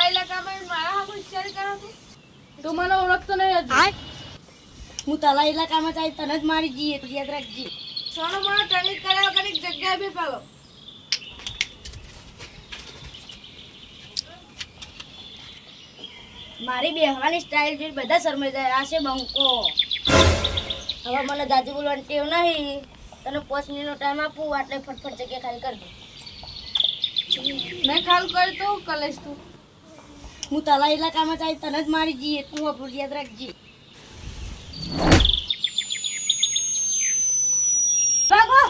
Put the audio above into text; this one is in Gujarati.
તારા ઇલાકામાં મારા હામુ શેર કરો તું મને ઓળખતો નહીં હજુ હું તારા ઇલાકામાં જાય તને જ મારી જઈએ તું યાદ રાખજે સોનો મોનો ટનિક કર્યા વગર એક જગ્યાએ બી પાલો મારી બેહવાની સ્ટાઇલ જોઈ બધા શરમાઈ જાય આ છે બંકો હવે મને દાદી બોલવાની ટેવ નહીં તને 5 મિનિટનો ટાઈમ આપું એટલે ફટફટ જગ્યા ખાલી કરી દે મેં ખાલ કરી તો કલેશ તું હું તારા ઇલાકામાં જાય તને જ મારી જઈએ તું આપણું યાદ રાખજે ભાગો